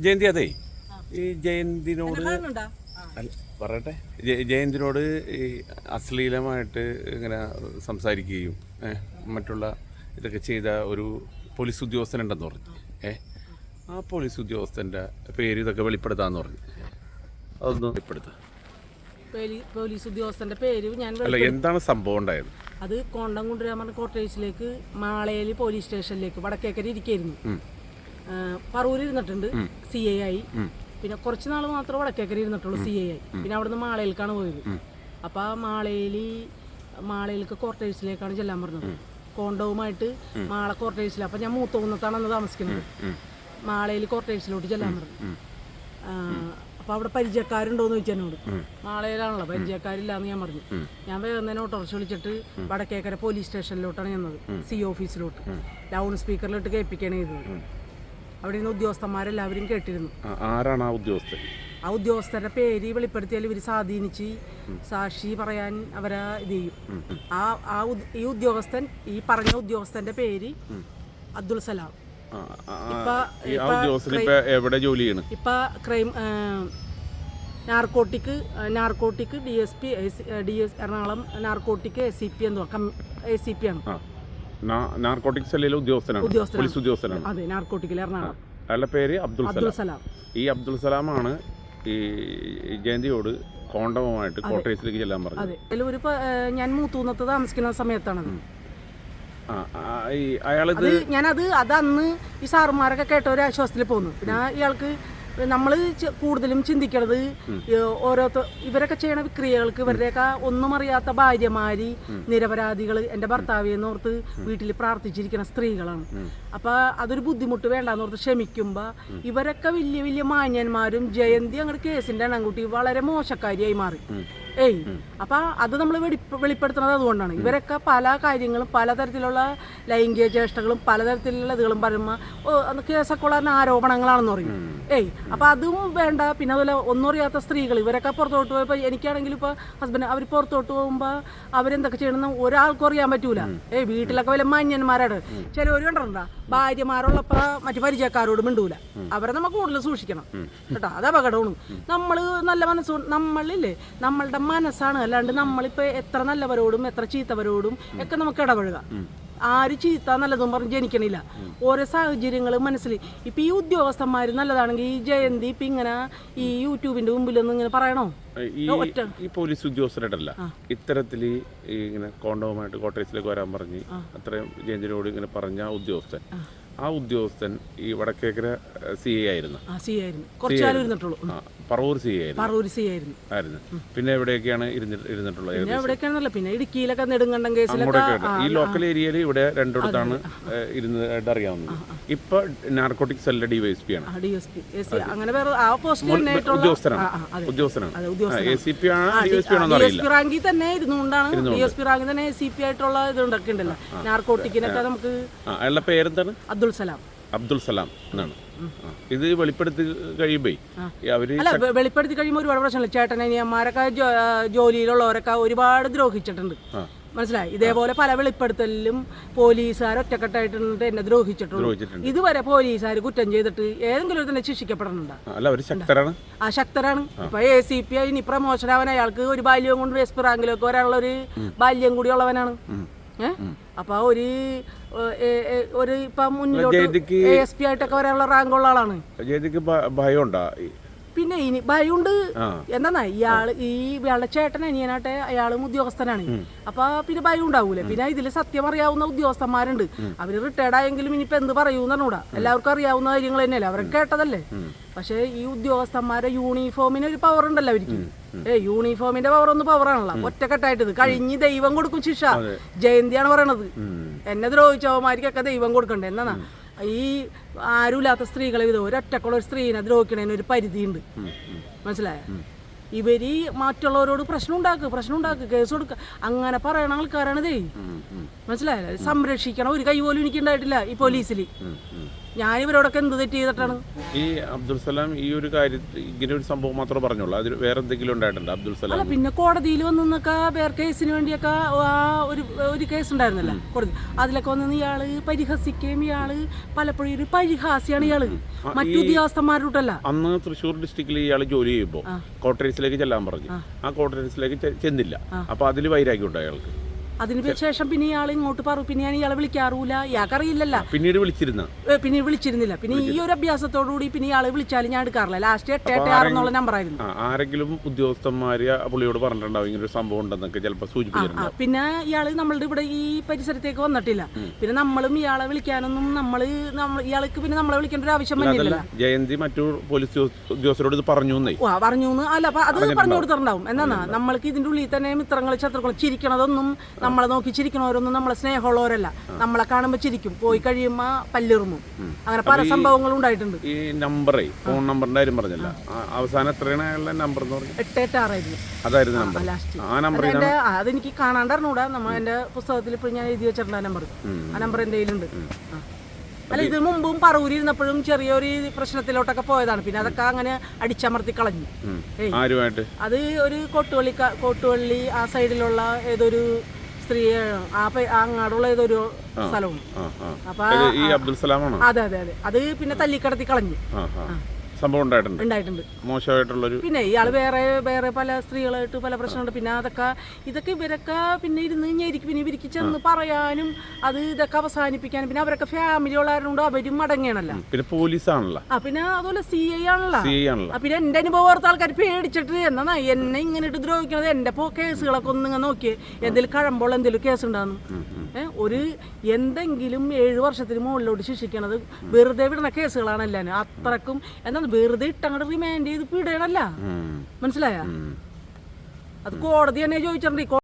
ജയന്തി അതെ ഈ ജയന്തിനോട് പറയട്ടെ ജയന്തിനോട് ഈ അശ്ലീലമായിട്ട് ഇങ്ങനെ സംസാരിക്കുകയും മറ്റുള്ള ഇതൊക്കെ ചെയ്ത ഒരു പോലീസ് ഉദ്യോഗസ്ഥനുണ്ടെന്ന് പറഞ്ഞു. ആ പോലീസ് ഉദ്യോഗസ്ഥൻ്റെ പേര് ഇതൊക്കെ വെളിപ്പെടുത്താമെന്ന് പറഞ്ഞു. അതൊന്ന് വെളിപ്പെടുത്താം. പോലീസ് ഉദ്യോഗസ്ഥന്റെ പേര് ഞാൻ അല്ല, എന്താണ് സംഭവം ഉണ്ടായത്? അത് കോണ്ടംകുണ്ടരാമൻ ക്വാർട്ടേഴ്സിലേക്ക് മാളയിൽ പോലീസ് സ്റ്റേഷനിലേക്ക് വടക്കേക്കര ഇരിക്കായിരുന്നു. പറവൂർ ഇരുന്നിട്ടുണ്ട് CI ആയി. പിന്നെ കുറച്ച് നാൾ മാത്രമേ വടക്കേക്കര ഇരുന്നിട്ടുള്ളൂ CI ആയി. പിന്നെ അവിടുന്ന് മാളയിലേക്കാണ് പോയത്. അപ്പം ആ മാളയിലേക്ക് ക്വാർട്ടേഴ്സിലേക്കാണ് ചെല്ലാൻ പറഞ്ഞത്. കോണ്ടവുമായിട്ട് മാള ക്വാർട്ടേഴ്സിൽ. അപ്പം ഞാൻ മൂത്തോന്നത്താണ് അന്ന് താമസിക്കുന്നത്. മാളയിൽ ക്വാർട്ടേഴ്സിലോട്ട് ചെല്ലാൻ പറഞ്ഞു. അപ്പോൾ അവിടെ പരിചയക്കാരുണ്ടോയെന്ന് ചോദിച്ചു എന്നോട്. മാളയിലാണല്ലോ, പരിചയക്കാരില്ലാന്ന് ഞാൻ പറഞ്ഞു. ഞാൻ വേഗം തന്നെ ഓട്ടോറിക്ഷ വിളിച്ചിട്ട് വടക്കേക്കര പോലീസ് സ്റ്റേഷനിലോട്ടാണ് ചെന്നത്. CO ഓഫീസിലോട്ട് ലൗഡ് സ്പീക്കറിലിട്ട് കേൾപ്പിക്കുകയാണ് ചെയ്തത്. അവിടെ നിന്ന് ഉദ്യോഗസ്ഥന്മാരെല്ലാവരും കേട്ടിരുന്നു. ആരാണ് ആ ഉദ്യോഗസ്ഥൻ? ആ ഉദ്യോഗസ്ഥരുടെ പേര് വെളിപ്പെടുത്തിയാൽ ഇവർ സ്വാധീനിച്ച് സാക്ഷി പറയാൻ അവരെ ഇത് ചെയ്യും. ഈ ഉദ്യോഗസ്ഥൻ, ഈ പറഞ്ഞ ഉദ്യോഗസ്ഥന്റെ പേര് അബ്ദുൾ സലാം. ഇപ്പൊ crime narcotic DSP Ernakulam narcotic ACP ACP ആണ്. നാർക്കോട്ടിക് സെല്ലിലെ ഉദ്യോഗസ്ഥനാണ്. അതെ, നാർക്കോട്ടിക്കിൽ എറണാകുളം. അയാളുടെ പേര് അബ്ദുൾ സലാം. ഈ അബ്ദുൾ സലാമാണ് ഈ ജയന്തിയോട് കോണ്ടവുമായിട്ട് ക്വാർട്ടേഴ്സിലേക്ക് ചെല്ലാൻ പറഞ്ഞത്. അതെ, അതിലൊരു ഞാൻ മൂത്തൂന്നത്ത് താമസിക്കുന്ന സമയത്താണത്. അത് അന്ന് ഈ സാറുമാരൊക്കെ കേട്ട ഒരു ആശ്വാസത്തിൽ പോന്നു. പിന്നെ ഇയാൾക്ക് നമ്മൾ കൂടുതലും ചിന്തിക്കണത് ഇവരൊക്കെ ചെയ്യണ വിക്രിയകൾക്ക് ഇവരുടെയൊക്കെ ഒന്നും അറിയാത്ത ഭാര്യമാര്, നിരപരാധികൾ, എൻ്റെ ഭർത്താവിയെന്ന് ഓർത്ത് വീട്ടിൽ പ്രാർത്ഥിച്ചിരിക്കുന്ന സ്ത്രീകളാണ്. അപ്പൊ അതൊരു ബുദ്ധിമുട്ട് വേണ്ടാന്നോർത്ത് ക്ഷമിക്കുമ്പോ ഇവരൊക്കെ വലിയ വലിയ മാന്യന്മാരും ജയന്തി അങ്ങോട്ട് കേസിന്റെ എണ്ണം കൂട്ടി വളരെ മോശക്കാരിയായി മാറി. അപ്പൊ അത് നമ്മൾ വെളിപ്പെടുത്തുന്നത് അതുകൊണ്ടാണ്. ഇവരൊക്കെ പല കാര്യങ്ങളും, പലതരത്തിലുള്ള ലൈംഗിക ചേഷ്ടകളും പലതരത്തിലുള്ള ഇതുകളും പറയുമ്പോൾ കേസൊക്കെ ഉള്ള ആരോപണങ്ങളാണെന്ന് പറയും. അപ്പൊ അതും വേണ്ട. പിന്നെ അതുപോലെ ഒന്നും അറിയാത്ത സ്ത്രീകൾ ഇവരൊക്കെ പുറത്തോട്ട് പോയപ്പോ, എനിക്കാണെങ്കിലും ഇപ്പൊ ഹസ്ബൻഡ് അവർ പുറത്തോട്ട് പോകുമ്പോ അവരെന്തൊക്കെ ചെയ്യണമെന്ന് ഒരാൾക്കും അറിയാൻ പറ്റൂല. വീട്ടിലൊക്കെ വല്ല മാന്യന്മാരാണ്. ചിലവർ കണ്ടിട്ടുണ്ടാ ഭാര്യമാരുള്ളപ്പോ മറ്റു പരിചയക്കാരോട് മിണ്ടൂല. അവരെ നമുക്ക് കൂടുതൽ സൂക്ഷിക്കണം കേട്ടോ. അത് അപകടമാണ്. നമ്മള് നല്ല മനസ്സുകൊണ്ട് നമ്മളില്ലേ, നമ്മളുടെ മനസ്സാണ്. അല്ലാണ്ട് നമ്മളിപ്പോ എത്ര നല്ലവരോടും എത്ര ചീത്തവരോടും ഒക്കെ നമുക്ക് ഇടപഴക. ആര് ചീത്ത നല്ലതും പറഞ്ഞ് ജനിക്കണില്ല. ഓരോ സാഹചര്യങ്ങൾ മനസ്സിൽ. ഇപ്പൊ ഈ ഉദ്യോഗസ്ഥന്മാർ നല്ലതാണെങ്കിൽ ഈ ജയന്തി ഇപ്പൊ ഇങ്ങനെ ഈ യൂട്യൂബിന്റെ മുമ്പിലൊന്നും ഇങ്ങനെ പറയണോ? ഈ പോലീസ് ഉദ്യോഗസ്ഥരായിട്ടല്ല, ഇത്തരത്തില് ഇങ്ങനെ കോണ്ടവുമായിട്ട് കോട്ടേഴ്സിലേക്ക് വരാൻ പറഞ്ഞ് അത്രയും ജയന്തിനോട് ഇങ്ങനെ പറഞ്ഞ ആ ഉദ്യോഗസ്ഥൻ ഈ വടക്കേക്കര CI ആയിരുന്നു. പറവൂർ CI ആയിരുന്നു. പിന്നെ എവിടെയൊക്കെയാണ് ഇരുന്നിട്ടുള്ളത്? പിന്നെ ഇടുക്കിയിലൊക്കെ നെടുങ്കണ്ടം കേസിലൊക്കെ ഈ ലോക്കൽ ഏരിയയിൽ ഇവിടെ രണ്ടിടത്താണ് ഇരുന്നതായിട്ട് അറിയാവുന്നത്. ഇപ്പൊ നാർക്കോട്ടിക് സെല്ലിലെ DYSP ആണ്. അങ്ങനെ വേറെ ഉദ്യോഗസ്ഥനാണ്. ACP ആണോ DYSP ആണോ അറിയില്ല. റാങ്കിൽ തന്നെ ഇരുന്നുകൊണ്ടാണ് DSP റാങ്കിൽ തന്നെ ACP ആയിട്ടുള്ള ഇതുണ്ടൊക്കെ ഉണ്ടല്ലോ നാർക്കോട്ടിക്കിനൊക്കെ. നമുക്ക് അയാളുടെ പേരെന്താണ്? അബ്ദുൾ സലാം എന്നാണ്. ഇത് വെളിപ്പെടുത്തി കഴിയുമ്പോ വെളിപ്പെടുത്തി കഴിയുമ്പോൾ ഒരുപാട് പ്രശ്നമില്ല. ചേട്ടനനിയന്മാരൊക്കെ ജോലിയിലുള്ളവരൊക്കെ ഒരുപാട് ദ്രോഹിച്ചിട്ടുണ്ട്. മനസ്സിലായി. ഇതേപോലെ പല വെളിപ്പെടുത്തലിലും പോലീസുകാർ ഒറ്റക്കെട്ടായിട്ട് എന്നെ ദ്രോഹിച്ചിട്ടുള്ളൂ. ഇതുവരെ പോലീസുകാർ കുറ്റം ചെയ്തിട്ട് ഏതെങ്കിലും ഒരു തന്നെ ശിക്ഷിക്കപ്പെടുന്നുണ്ടോ? ശക്തരാണ്. ഇപ്പൊ ACP ഇനി പ്രമോഷൻ ആവാൻ അയാൾക്ക് ഒരു ബാല്യം കൊണ്ട് SP റാങ്കിലൊക്കെ വരാനുള്ള ഒരു ബാല്യം കൂടി ഉള്ളവനാണ്. അപ്പൊ ഒരു ഇപ്പൊ മുന്നിലോട്ട് ASP ആയിട്ടൊക്കെ വരാനുള്ള റാങ്കുള്ള ആളാണ്. പിന്നെ ഇനി ഭയമുണ്ട്. എന്താ ഇയാളുടെ ചേട്ടൻ അനിയനാട്ടെ അയാളും ഉദ്യോഗസ്ഥനാണ്. അപ്പൊ പിന്നെ ഭയം ഉണ്ടാവൂലേ. പിന്നെ ഇതിൽ സത്യം അറിയാവുന്ന ഉദ്യോഗസ്ഥന്മാരുണ്ട്. അവര് റിട്ടയർഡ് ആയെങ്കിലും ഇനിയിപ്പോ എന്ത് പറയൂന്നൂടാ. എല്ലാവർക്കും അറിയാവുന്ന കാര്യങ്ങൾ തന്നെയല്ലേ, അവരൊക്കെ കേട്ടതല്ലേ. പക്ഷെ ഈ ഉദ്യോഗസ്ഥന്മാരെ യൂണിഫോമിന് ഒരു പവർ ഉണ്ടല്ലോ അവർക്ക്. യൂണിഫോമിന്റെ പവർ ഒന്ന് പവറാണല്ലോ. ഒറ്റക്കെട്ടായിട്ട് കഴിഞ്ഞ് ദൈവം കൊടുക്കും ശിക്ഷ. ജയന്തിയാണ് പറയണത്. എന്നെ ദ്രോഹിച്ചവന്മാർക്കൊക്കെ ദൈവം കൊടുക്കണ്ടേ. എന്നാ ഈ ആരുമില്ലാത്ത സ്ത്രീകളെ ഒരൊറ്റക്കുള്ള ഒരു സ്ത്രീനെ ദ്രോഹിക്കണതിന് ഒരു പരിധിയുണ്ട്. മനസ്സിലായ? ഇവര് മറ്റുള്ളവരോട് പ്രശ്നം ഉണ്ടാക്കുക കേസ് കൊടുക്കുക അങ്ങനെ പറയണ ആൾക്കാരാണിതേ. മനസ്സിലായല്ലേ? സംരക്ഷിക്കണം ഒരു കൈ പോലും എനിക്ക് ഉണ്ടായിട്ടില്ല ഈ പോലീസിൽ. ഞാൻ ഇവരോടൊക്കെ എന്ത് തെറ്റ് ചെയ്തിട്ടാണ്? ഈ അബ്ദുൽ സലാം ഈ ഒരു കാര്യത്തിൽ ഇങ്ങനെ ഒരു സംഭവം മാത്രമേ പറഞ്ഞുള്ളൂ, അതിൽ വേറെ എന്തെങ്കിലും ഉണ്ടായിട്ടുണ്ട് അബ്ദുൽ അല്ല, സലാം? പിന്നെ കോടതിയിൽ വന്നൊക്കെ വേറെ കേസിന് വേണ്ടിയൊക്കെ ഒരു കേസ് ഉണ്ടായിരുന്നല്ലോ കോടതി, അതിലൊക്കെ വന്ന് ഇയാള് പരിഹസിക്കുകയും ഇയാള് പലപ്പോഴും ഒരു പരിഹാസിയാണ് ഇയാള് മറ്റു ഉദ്യോഗസ്ഥന്മാരോട്ടല്ല. അന്ന് തൃശ്ശൂർ ഡിസ്ട്രിക്റ്റിൽ ഇയാൾ ജോലി ചെയ്യുമ്പോൾ കോട്ടറേസിലേക്ക് ചെല്ലാൻ പറഞ്ഞു, ആ കോട്ടറേസിലേക്ക് ചെന്നില്ല. അപ്പൊ അതിൽ വൈരാഗ്യം ഉണ്ടോ അയാൾക്ക്? അതിന് ശേഷം പിന്നെ ഇയാൾ ഇങ്ങോട്ട് പറഞ്ഞു, പിന്നെ ഞാൻ ഇയാളെ വിളിക്കാറൂല, ഇയാൾക്കറിയില്ലല്ല. പിന്നീട് വിളിച്ചിരുന്നില്ല. പിന്നെ ഈ ഒരു അഭ്യാസത്തോടുകൂടി പിന്നെ ഇയാളെ വിളിച്ചാലും ഞാൻ എടുക്കാറില്ല. ലാസ്റ്റ് 886 എന്നുള്ള നമ്പറായിരുന്നു. ആരെങ്കിലും ഉദ്യോഗസ്ഥന്മാര് പുള്ളിയോട് പറഞ്ഞിട്ടുണ്ടാവും ഇങ്ങനെ ഒരു സംഭവം ഉണ്ടെന്നൊക്കെ ചിലപ്പോൾ സൂചിപ്പിച്ചിട്ടുണ്ടാവും. പിന്നെ ഇയാള് നമ്മളുടെ ഇവിടെ ഈ പരിസരത്തേക്ക് വന്നിട്ടില്ല. പിന്നെ നമ്മളും ഇയാളെ വിളിക്കാനൊന്നും ഇയാൾക്ക് പിന്നെ നമ്മളെ വിളിക്കേണ്ട ഒരു ആവശ്യം വന്നില്ല. ജയന്തി മറ്റു പോലീസ് ഉദ്യോഗസ്ഥരോട് ഇത് പറഞ്ഞു അല്ല, അത് പറഞ്ഞു കൊടുത്തിട്ടുണ്ടാവും. എന്നാ നമ്മൾക്ക് ഇതിന്റെ ഉള്ളിൽ തന്നെ മിത്രങ്ങൾ ശത്രുക്കൾ ചിരിക്കണതൊന്നും നമ്മളെ നോക്കി ചിരിക്കണവരൊന്നും നമ്മളെ സ്നേഹമുള്ളവരല്ല. നമ്മളെ കാണുമ്പോൾ ചിരിക്കും, പോയി കഴിയുമ്പോ പല്ലിറുമ്പും. അങ്ങനെ പല സംഭവങ്ങളും ഉണ്ടായിട്ടുണ്ട്. ഈ നമ്പറേ, ഫോൺ നമ്പറിന്റെ കാര്യം പറഞ്ഞല്ല, അവസാനം എത്രയാണ് അയാളുടെ നമ്പർ എന്ന് പറഞ്ഞു? 886 അതായിരുന്നു നമ്പർ. ആ നമ്പർ അതെനിക്ക് കാണാണ്ടറിഞ്ഞൂടാ. എന്റെ പുസ്തകത്തിൽ ഇപ്പോൾ ഞാൻ എഴുതി വെച്ചിട്ടുണ്ട് ആ നമ്പർ. ആ നമ്പർ എന്റെ കയ്യിലുണ്ട്. അല്ല, ഇത് മുമ്പും പറവൂരിരുന്നപ്പോഴും ചെറിയൊരു പ്രശ്നത്തിലോട്ടൊക്കെ പോയതാണ്. പിന്നെ അതൊക്കെ അങ്ങനെ അടിച്ചമർത്തി കളഞ്ഞു. അത് ഒരു കോട്ടുവള്ളി ആ സൈഡിലുള്ള ഏതൊരു സ്ത്രീ, അങ്ങാടുള്ള ഏതൊരു സ്ഥലവും. അപ്പൊ അതെ അതെ അതെ, അത് പിന്നെ തല്ലിക്കടത്തി കളഞ്ഞു. സംഭവം ഉണ്ടായിട്ടുണ്ട് മോശമായിട്ടുള്ളൊരു. പിന്നെ ഇയാള് വേറെ പല സ്ത്രീകളായിട്ട് പല പ്രശ്നമുണ്ട്. പിന്നെ ഇതൊക്കെ ഇവരൊക്കെ പിന്നെ ഇരുന്ന് ഞെരിക്കും. പിന്നെ ഇവർക്ക് ചെന്ന് പറയാനും ഇതൊക്കെ അവസാനിപ്പിക്കാനും. പിന്നെ അവരൊക്കെ ഫാമിലി ഉള്ളവരുണ്ട്, അവരും അടങ്ങിയാണല്ലോ. പിന്നെ പോലീസാണല്ലോ. പിന്നെ അതുപോലെ CI ആണല്ലോ. പിന്നെ എന്റെ അനുഭവം ഓർത്ത ആൾക്കാർ പേടിച്ചിട്ട് എന്നാ എന്നെ ഇങ്ങനെ ഇട്ട് ദ്രോഹിക്കണത്. എന്റെ കേസുകളൊക്കെ ഒന്നിങ്ങനെ നോക്കിയേ, എന്തെങ്കിലും കഴമ്പോൾ എന്തെങ്കിലും കേസ് ഉണ്ടാകുന്നു. ഒരു എന്തെങ്കിലും 7 വർഷത്തിന് മുകളിലോട്ട് ശിക്ഷിക്കണത് വെറുതെ വിടുന്ന കേസുകളാണല്ലോ. അത്രക്കും എന്താ വെറുതെ ഇട്ടങ്ങോട്ട് റിമാൻഡ് ചെയ്ത് വിടണല്ല. മനസ്സിലായ? അത് കോടതി തന്നെ ചോദിച്ചിട്ടുണ്ട്.